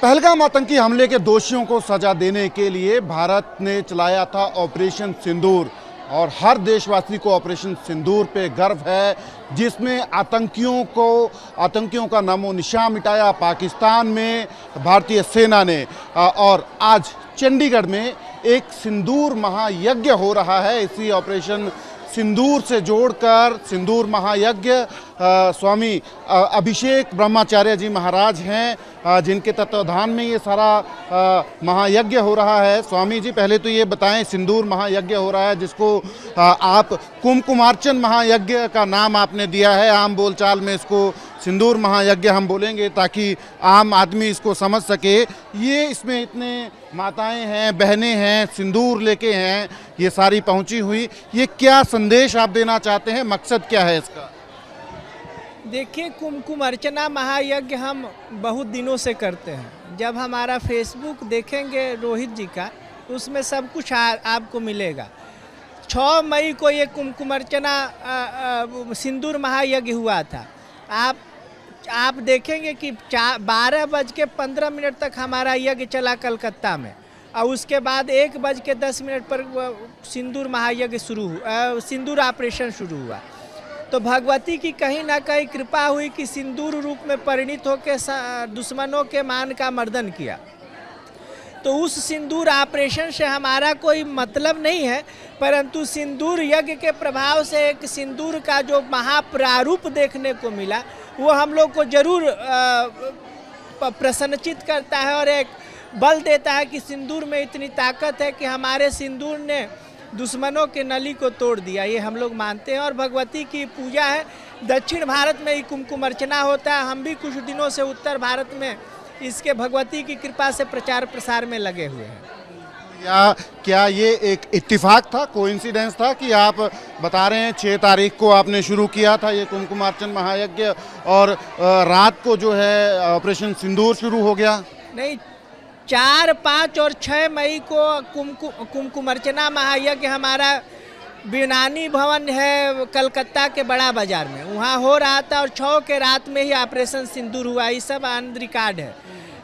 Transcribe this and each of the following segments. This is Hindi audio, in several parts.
पहलगाम आतंकी हमले के दोषियों को सजा देने के लिए भारत ने चलाया था ऑपरेशन सिंदूर और हर देशवासी को ऑपरेशन सिंदूर पे गर्व है, जिसमें आतंकियों का नामो निशान मिटाया पाकिस्तान में भारतीय सेना ने। और आज चंडीगढ़ में एक सिंदूर महायज्ञ हो रहा है। इसी ऑपरेशन सिंदूर से जोड़कर सिंदूर महायज्ञ स्वामी अभिषेक ब्रह्माचार्य जी महाराज हैं, जिनके तत्वाधान में ये सारा महायज्ञ हो रहा है। स्वामी जी, पहले तो ये बताएं, सिंदूर महायज्ञ हो रहा है जिसको आप कुमकुमार्चन महायज्ञ का नाम आपने दिया है। आम बोलचाल में इसको सिंदूर महायज्ञ हम बोलेंगे ताकि आम आदमी इसको समझ सके। ये इसमें इतने माताएं हैं, बहनें हैं, सिंदूर लेके हैं, ये सारी पहुंची हुई। ये क्या संदेश आप देना चाहते हैं, मकसद क्या है इसका? देखिए, कुमकुम अर्चना महायज्ञ हम बहुत दिनों से करते हैं। जब हमारा फेसबुक देखेंगे रोहित जी का, उसमें सब कुछ आपको मिलेगा। 6 मई को ये कुमकुम अर्चना सिंदूर महायज्ञ हुआ था। आप देखेंगे कि 12:15 तक हमारा यज्ञ चला कलकत्ता में, और उसके बाद 1:10 पर सिंदूर महायज्ञ सिंदूर ऑपरेशन शुरू हुआ। तो भगवती की कहीं ना कहीं कृपा हुई कि सिंदूर रूप में परिणित होकर दुश्मनों के मान का मर्दन किया। तो उस सिंदूर ऑपरेशन से हमारा कोई मतलब नहीं है, परंतु सिंदूर यज्ञ के प्रभाव से एक सिंदूर का जो महाप्रारूप देखने को मिला, वो हम लोग को जरूर प्रसन्नचित करता है और एक बल देता है कि सिंदूर में इतनी ताकत है कि हमारे सिंदूर ने दुश्मनों के नली को तोड़ दिया। ये हम लोग मानते हैं और भगवती की पूजा है। दक्षिण भारत में ही कुमकुम अर्चना होता है। हम भी कुछ दिनों से उत्तर भारत में इसके भगवती की कृपा से प्रचार प्रसार में लगे हुए हैं। क्या ये एक इत्तिफाक था, कोइंसिडेंस था कि आप बता रहे हैं 6 तारीख को आपने शुरू किया था ये कुमकुमार्चन महायज्ञ और रात को जो है ऑपरेशन सिंदूर शुरू हो गया? नहीं, 4, 5 और 6 मई को कुमकुम अर्चना महायज्ञ हमारा बीनानी भवन है कलकत्ता के बड़ा बाजार में, वहाँ हो रहा था और 6 के रात में ही ऑपरेशन सिंदूर हुआ। ये सब ऑन रिकॉर्ड है।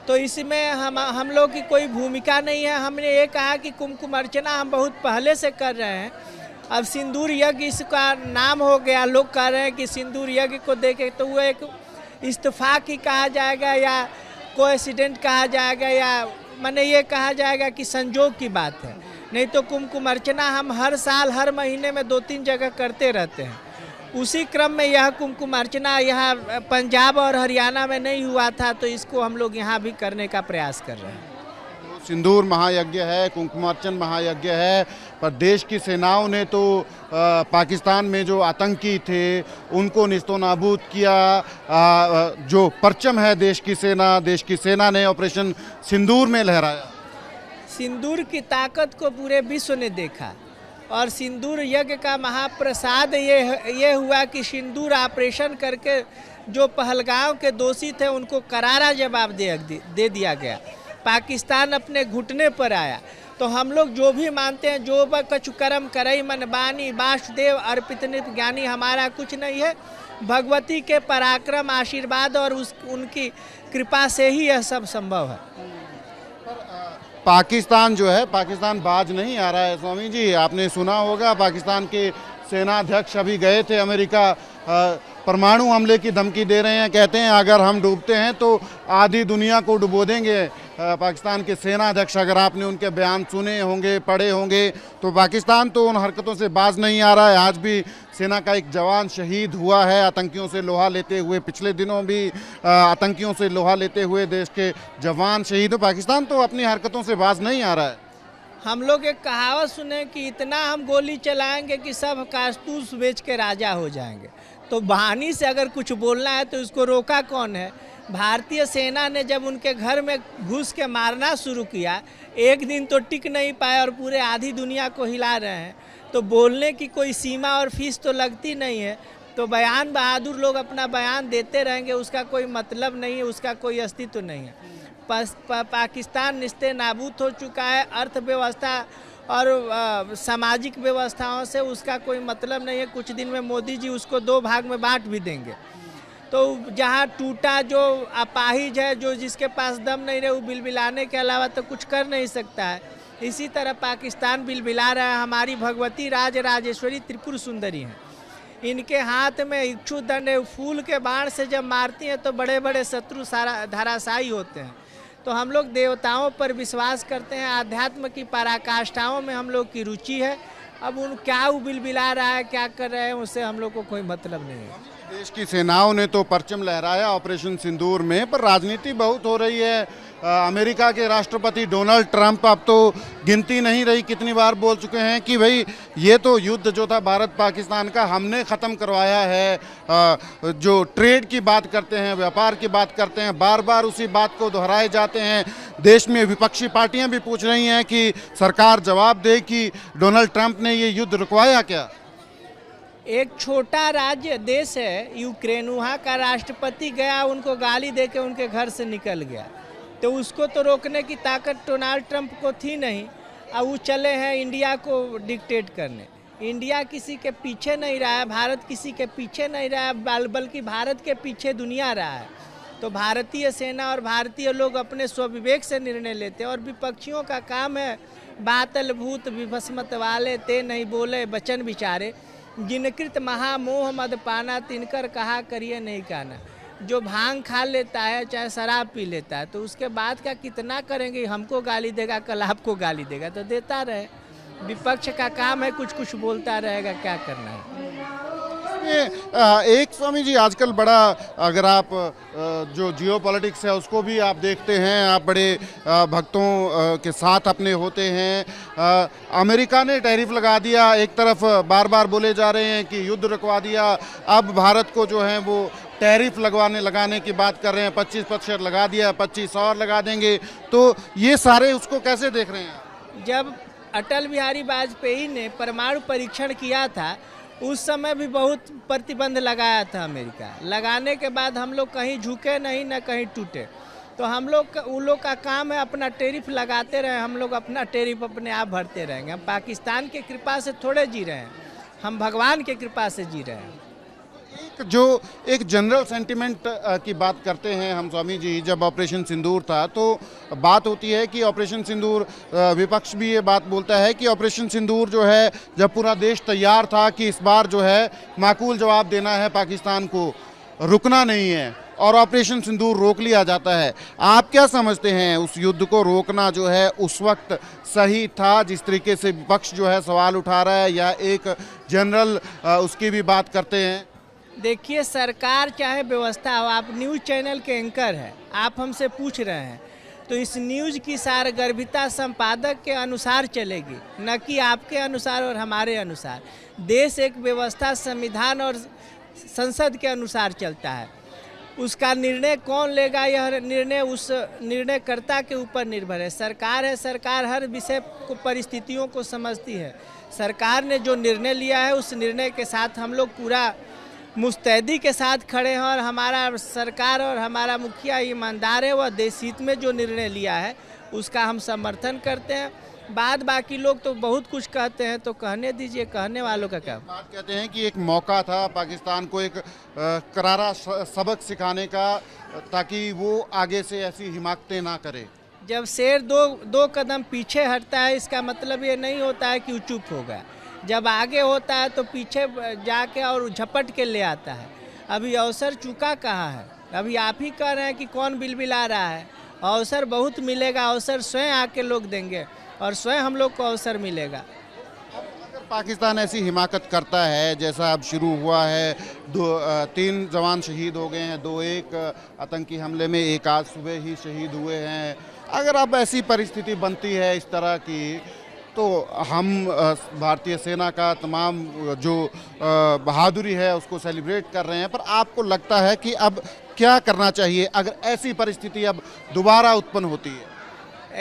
तो इसमें हम लोग की कोई भूमिका नहीं है। हमने ये कहा कि कुमकुम अर्चना हम बहुत पहले से कर रहे हैं, अब सिंदूर यज्ञ इसका नाम हो गया। लोग कह रहे हैं कि सिंदूर यज्ञ को देखे तो वो एक इत्तेफाक ही कहा जाएगा या कोइंसिडेंट कहा जाएगा या माने ये कहा जाएगा कि संजोग की बात है। नहीं तो कुमकुम अर्चना हम हर साल हर महीने में 2-3 जगह करते रहते हैं। उसी क्रम में यह कुमकुम अर्चना यहाँ पंजाब और हरियाणा में नहीं हुआ था, तो इसको हम लोग यहाँ भी करने का प्रयास कर रहे हैं। सिंदूर महायज्ञ है, कुमकुमार्चन महायज्ञ है, पर देश की सेनाओं ने तो पाकिस्तान में जो आतंकी थे उनको निस्तोनाबूद किया। जो परचम है देश की सेना ने ऑपरेशन सिंदूर में लहराया। सिंदूर की ताकत को पूरे विश्व ने देखा और सिंदूर यज्ञ का महाप्रसाद ये हुआ कि सिंदूर ऑपरेशन करके जो पहलगाम के दोषी थे उनको करारा जवाब दे दिया गया। पाकिस्तान अपने घुटने पर आया। तो हम लोग जो भी मानते हैं, जो कछु कर्म करई मन बानी वासुदेव अर्पित नित ज्ञानी, हमारा कुछ नहीं है। भगवती के पराक्रम, आशीर्वाद और उनकी कृपा से ही यह सब संभव है। पाकिस्तान जो है, पाकिस्तान बाज नहीं आ रहा है। स्वामी जी, आपने सुना होगा पाकिस्तान के सेनाध्यक्ष अभी गए थे अमेरिका, परमाणु हमले की धमकी दे रहे हैं। कहते हैं अगर हम डूबते हैं तो आधी दुनिया को डुबो देंगे। पाकिस्तान के सेनाध्यक्ष, अगर आपने उनके बयान सुने होंगे, पढ़े होंगे, तो पाकिस्तान तो उन हरकतों से बाज नहीं आ रहा है। आज भी सेना का एक जवान शहीद हुआ है आतंकियों से लोहा लेते हुए। पिछले दिनों भी आतंकियों से लोहा लेते हुए देश के जवान शहीद हो। पाकिस्तान तो अपनी हरकतों से बाज नहीं आ रहा है। हम लोग एक कहावत सुने कि इतना हम गोली चलाएंगे कि सब कारतूस बेच के राजा हो जाएंगे। तो बहानी से अगर कुछ बोलना है तो इसको रोका कौन है? भारतीय सेना ने जब उनके घर में घुस के मारना शुरू किया, एक दिन तो टिक नहीं पाए और पूरे आधी दुनिया को हिला रहे हैं। तो बोलने की कोई सीमा और फीस तो लगती नहीं है। तो बयान बहादुर लोग अपना बयान देते रहेंगे, उसका कोई मतलब नहीं है, उसका कोई अस्तित्व नहीं है। पाकिस्तान निस्ते नाबूद हो चुका है। अर्थव्यवस्था और सामाजिक व्यवस्थाओं से उसका कोई मतलब नहीं है। कुछ दिन में मोदी जी उसको 2 भाग में बांट भी देंगे। तो जहाँ टूटा जो अपाहिज है, जो जिसके पास दम नहीं रहे, वो बिलबिलाने के अलावा तो कुछ कर नहीं सकता है। इसी तरह पाकिस्तान बिलबिला रहा है। हमारी भगवती राज राजेश्वरी त्रिपुर सुंदरी हैं, इनके हाथ में इक्षु दंड है। फूल के बाण से जब मारती हैं तो बड़े बड़े शत्रु सारा धराशायी होते हैं। तो हम लोग देवताओं पर विश्वास करते हैं, आध्यात्म की पराकाष्ठाओं में हम लोग की रुचि है। अब उन क्या वो बिलबिला रहा है, क्या कर रहे हैं, उससे हम लोग को कोई मतलब नहीं है। देश की सेनाओं ने तो परचम लहराया ऑपरेशन सिंदूर में, पर राजनीति बहुत हो रही है। अमेरिका के राष्ट्रपति डोनाल्ड ट्रंप अब तो गिनती नहीं रही कितनी बार बोल चुके हैं कि भाई ये तो युद्ध जो था भारत पाकिस्तान का हमने ख़त्म करवाया है। जो ट्रेड की बात करते हैं, व्यापार की बात करते हैं, बार बार उसी बात को दोहराए जाते हैं। देश में विपक्षी पार्टियां भी पूछ रही हैं कि सरकार जवाब दे कि डोनाल्ड ट्रंप ने ये युद्ध रुकवाया क्या। एक छोटा राज्य देश है यूक्रेन, वहाँ का राष्ट्रपति गया, उनको गाली दे के उनके घर से निकल गया। तो उसको तो रोकने की ताकत डोनाल्ड ट्रंप को थी नहीं। अब वो चले हैं इंडिया को डिक्टेट करने। इंडिया किसी के पीछे नहीं रहा है, भारत किसी के पीछे नहीं रहा है, बल्कि भारत के पीछे दुनिया रहा है। तो भारतीय सेना और भारतीय लोग अपने स्वविवेक से निर्णय लेते हैं, और विपक्षियों का काम है बातल भूत विभस्मत वाले ते नहीं बोले वचन विचारे, जिनकृत महामोह मद पाना तिनकर कहा करिए नहीं कहना। जो भांग खा लेता है चाहे शराब पी लेता है, तो उसके बाद का कितना करेंगे, हमको गाली देगा, कल आपको गाली देगा, तो देता रहे। विपक्ष का काम है कुछ कुछ बोलता रहेगा, क्या करना है। एक स्वामी जी आजकल बड़ा, अगर आप जो जियो पॉलिटिक्स है उसको भी आप देखते हैं, आप बड़े भक्तों के साथ अपने होते हैं। अमेरिका ने टैरिफ लगा दिया, एक तरफ बार बार बोले जा रहे हैं कि युद्ध रुकवा दिया, अब भारत को जो है वो टैरिफ लगाने की बात कर रहे हैं। 25% लगा दिया, 25 और लगा देंगे। तो ये सारे उसको कैसे देख रहे हैं। जब अटल बिहारी वाजपेयी ने परमाणु परीक्षण किया था, उस समय भी बहुत प्रतिबंध लगाया था अमेरिका। लगाने के बाद हम लोग कहीं झुके नहीं, न कहीं टूटे। तो हम लोग उन लोग का काम है अपना टैरिफ लगाते रहे, हम लोग अपना टैरिफ अपने आप भरते रहेंगे। हम पाकिस्तान के कृपा से थोड़े जी रहे हैं, हम भगवान के कृपा से जी रहे हैं। एक जनरल सेंटिमेंट की बात करते हैं हम स्वामी जी, जब ऑपरेशन सिंदूर था तो बात होती है कि ऑपरेशन सिंदूर, विपक्ष भी ये बात बोलता है कि ऑपरेशन सिंदूर जो है, जब पूरा देश तैयार था कि इस बार जो है माकूल जवाब देना है पाकिस्तान को, रुकना नहीं है, और ऑपरेशन सिंदूर रोक लिया जाता है। आप क्या समझते हैं, उस युद्ध को रोकना जो है उस वक्त सही था जिस तरीके से विपक्ष जो है सवाल उठा रहा है, या एक जनरल उसकी भी बात करते हैं। देखिए, सरकार चाहे व्यवस्था हो, आप न्यूज़ चैनल के एंकर हैं, आप हमसे पूछ रहे हैं, तो इस न्यूज़ की सारगर्भिता संपादक के अनुसार चलेगी, न कि आपके अनुसार और हमारे अनुसार। देश एक व्यवस्था, संविधान और संसद के अनुसार चलता है। उसका निर्णय कौन लेगा, यह निर्णय उस निर्णयकर्ता के ऊपर निर्भर है। सरकार है, सरकार हर विषय को, परिस्थितियों को समझती है। सरकार ने जो निर्णय लिया है उस निर्णय के साथ हम लोग पूरा मुस्तैदी के साथ खड़े हैं, और हमारा सरकार और हमारा मुखिया ईमानदार है। वह देश हित में जो निर्णय लिया है उसका हम समर्थन करते हैं। बाकी लोग तो बहुत कुछ कहते हैं, तो कहने दीजिए, कहने वालों का क्या। बात कहते हैं कि एक मौका था पाकिस्तान को एक करारा सबक सिखाने का, ताकि वो आगे से ऐसी हिमाकतें ना करे। जब शेर दो कदम पीछे हटता है, इसका मतलब ये नहीं होता है कि वो चुप हो गया। जब आगे होता है तो पीछे जाके और झपट के ले आता है। अभी अवसर चुका कहाँ है। अभी आप ही कह रहे हैं कि कौन बिलबिला रहा है। अवसर बहुत मिलेगा, अवसर स्वयं आके लोग देंगे, और स्वयं हम लोग को अवसर मिलेगा। अगर पाकिस्तान ऐसी हिमाकत करता है जैसा अब शुरू हुआ है, 3 जवान शहीद हो गए हैं, 2-1 आतंकी हमले में, एक आज सुबह ही शहीद हुए हैं। अगर अब ऐसी परिस्थिति बनती है इस तरह की, तो हम भारतीय सेना का तमाम जो बहादुरी है उसको सेलिब्रेट कर रहे हैं, पर आपको लगता है कि अब क्या करना चाहिए अगर ऐसी परिस्थिति अब दोबारा उत्पन्न होती है।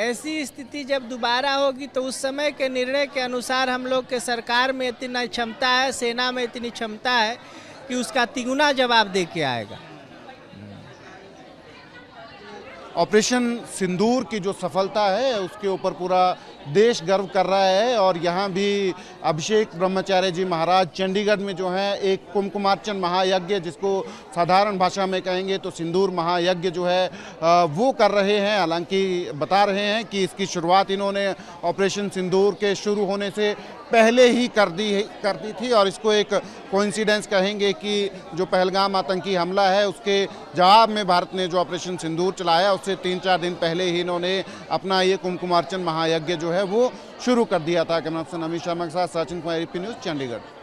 ऐसी स्थिति जब दोबारा होगी तो उस समय के निर्णय के अनुसार हम लोग के सरकार में इतनी क्षमता है, सेना में इतनी क्षमता है कि उसका तिगुना जवाब दे के आएगा। ऑपरेशन सिंदूर की जो सफलता है उसके ऊपर पूरा देश गर्व कर रहा है। और यहाँ भी अभिषेक ब्रह्मचार्य जी महाराज चंडीगढ़ में जो है एक कुमकुमार्चन महायज्ञ, जिसको साधारण भाषा में कहेंगे तो सिंदूर महायज्ञ जो है वो कर रहे हैं। हालांकि बता रहे हैं कि इसकी शुरुआत इन्होंने ऑपरेशन सिंदूर के शुरू होने से पहले ही कर दी थी और इसको एक कोइंसिडेंस कहेंगे कि जो पहलगाम आतंकी हमला है उसके जवाब में भारत ने जो ऑपरेशन सिंदूर चलाया उससे 3-4 दिन पहले ही इन्होंने अपना ये कुमकुमार्चन महायज्ञ जो है वो शुरू कर दिया था। कैमरा पर्सन अमित शर्मा के साथ सचिन कुमार, AP न्यूज़, चंडीगढ़।